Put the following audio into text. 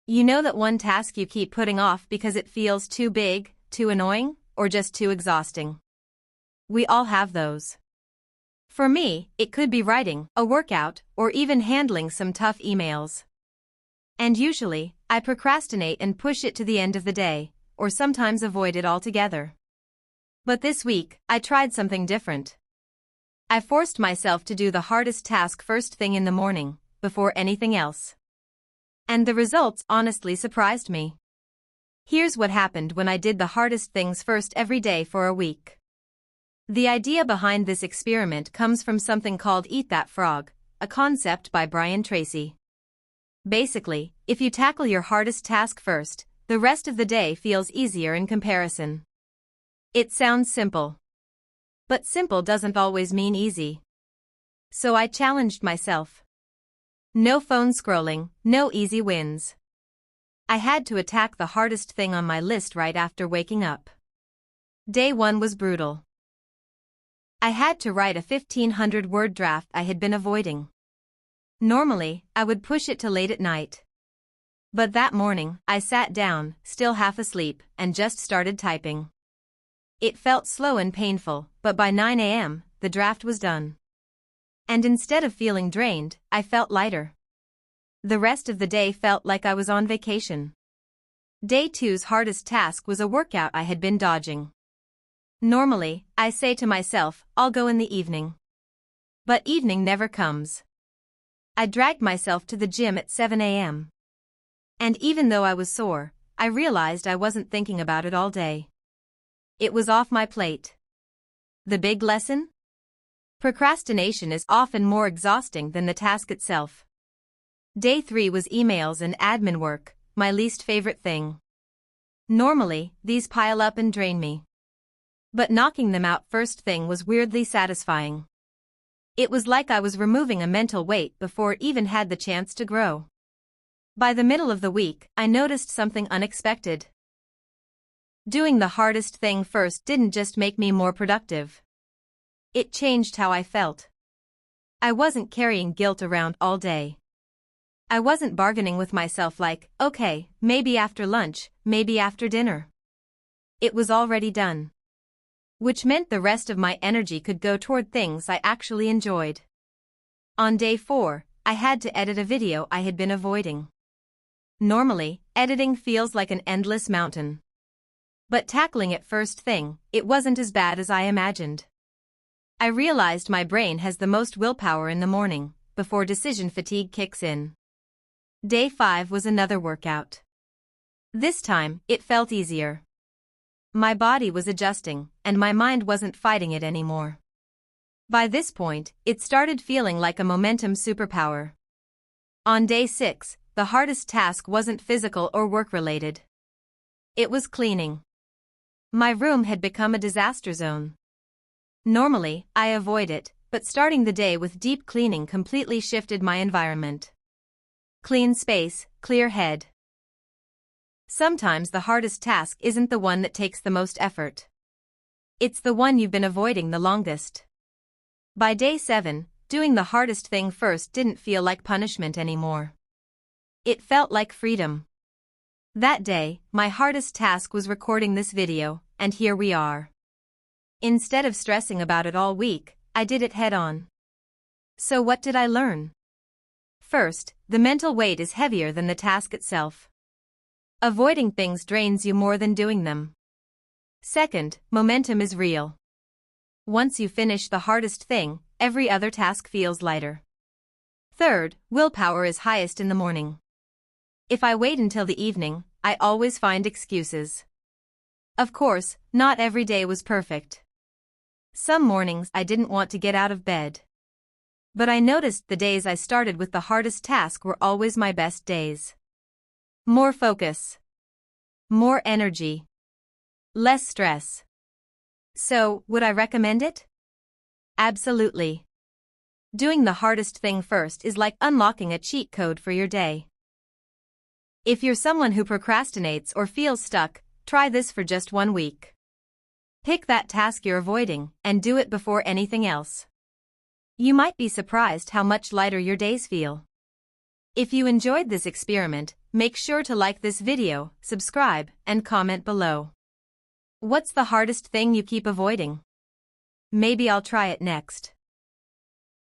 You know that one task you keep putting off because it feels too big, too annoying, or just too exhausting. We all have those. For me, it could be writing, a workout, or even handling some tough emails. And usually, I procrastinate and push it to the end of the day, or sometimes avoid it altogether. But this week, I tried something different. I forced myself to do the hardest task first thing in the morning, before anything else. And the results honestly surprised me. Here's what happened when I did the hardest things first every day for a week. The idea behind this experiment comes from something called Eat That Frog, a concept by Brian Tracy. Basically, if you tackle your hardest task first, the rest of the day feels easier in comparison. It sounds simple. But simple doesn't always mean easy. So I challenged myself. No phone scrolling, no easy wins. I had to attack the hardest thing on my list right after waking up. Day 1 was brutal. I had to write a 1,500-word draft I had been avoiding. Normally, I would push it to late at night. But that morning, I sat down, still half asleep, and just started typing. It felt slow and painful, but by 9 a.m., the draft was done. And instead of feeling drained, I felt lighter. The rest of the day felt like I was on vacation. Day 2's hardest task was a workout I had been dodging. Normally, I say to myself, I'll go in the evening. But evening never comes. I dragged myself to the gym at 7 a.m. And even though I was sore, I realized I wasn't thinking about it all day. It was off my plate. The big lesson? Procrastination is often more exhausting than the task itself. Day 3 was emails and admin work, my least favorite thing. Normally, these pile up and drain me. But knocking them out first thing was weirdly satisfying. It was like I was removing a mental weight before it even had the chance to grow. By the middle of the week, I noticed something unexpected. Doing the hardest thing first didn't just make me more productive. It changed how I felt. I wasn't carrying guilt around all day. I wasn't bargaining with myself like, okay, maybe after lunch, maybe after dinner. It was already done. Which meant the rest of my energy could go toward things I actually enjoyed. On day 4, I had to edit a video I had been avoiding. Normally, editing feels like an endless mountain. But tackling it first thing, it wasn't as bad as I imagined. I realized my brain has the most willpower in the morning, before decision fatigue kicks in. Day 5 was another workout. This time, it felt easier. My body was adjusting, and my mind wasn't fighting it anymore. By this point, it started feeling like a momentum superpower. On day 6, the hardest task wasn't physical or work-related. It was cleaning. My room had become a disaster zone. Normally, I avoid it, but starting the day with deep cleaning completely shifted my environment. Clean space, clear head. Sometimes the hardest task isn't the one that takes the most effort. It's the one you've been avoiding the longest. By day 7, doing the hardest thing first didn't feel like punishment anymore. It felt like freedom. That day, my hardest task was recording this video, and here we are. Instead of stressing about it all week, I did it head-on. So what did I learn? First, the mental weight is heavier than the task itself. Avoiding things drains you more than doing them. Second, momentum is real. Once you finish the hardest thing, every other task feels lighter. Third, willpower is highest in the morning. If I wait until the evening, I always find excuses. Of course, not every day was perfect. Some mornings I didn't want to get out of bed. But I noticed the days I started with the hardest task were always my best days. More focus. More energy. Less stress. So, would I recommend it? Absolutely. Doing the hardest thing first is like unlocking a cheat code for your day. If you're someone who procrastinates or feels stuck, try this for just 1 week. Pick that task you're avoiding and do it before anything else. You might be surprised how much lighter your days feel. If you enjoyed this experiment, Make sure to like this video, subscribe, and comment below. What's the hardest thing you keep avoiding? Maybe I'll try it next.